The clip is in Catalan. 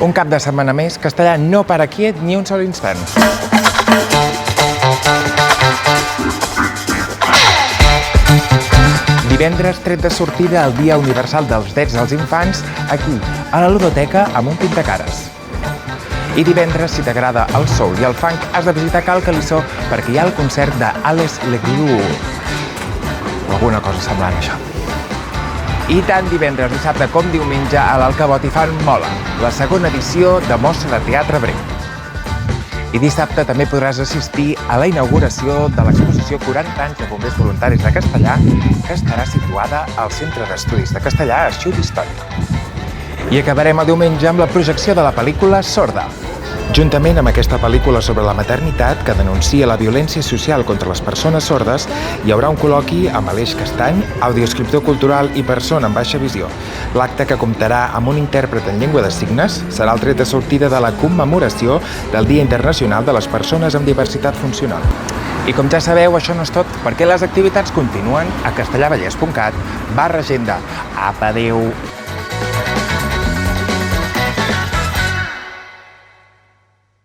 Un cap de setmana més, castellà no para quiet ni un sol instant. Divendres, tret de sortida al Dia Universal dels Drets dels Infants, aquí, a la ludoteca amb un pintacares. I divendres, si t'agrada el soul i el funk, has de visitar Cal Calissó perquè hi ha el concert d'Ales Legrou. O alguna cosa semblant a això. I tant divendres, dissabte com diumenge a l'Alcabot hi fan Mola, la segona edició de Mostra de Teatre Breu. I dissabte també podràs assistir a la inauguració de l'exposició 40 anys de bombers voluntaris de castellà, que estarà situada al Centre d'Estudis de Castellà Arxiu d'Història. I acabarem el diumenge amb la projecció de la pel·lícula Sorda. Juntament amb aquesta pel·lícula sobre la maternitat, que denuncia la violència social contra les persones sordes, hi haurà un col·loqui amb Aleix Castany, audioescriptor cultural i persona amb baixa visió. L'acte, que comptarà amb un intèrpret en llengua de signes, serà el tret de sortida de la commemoració del Dia Internacional de les Persones amb Diversitat Funcional. I com ja sabeu, això no és tot, perquè les activitats continuen a castellavallès.cat/agenda. Apa, adéu!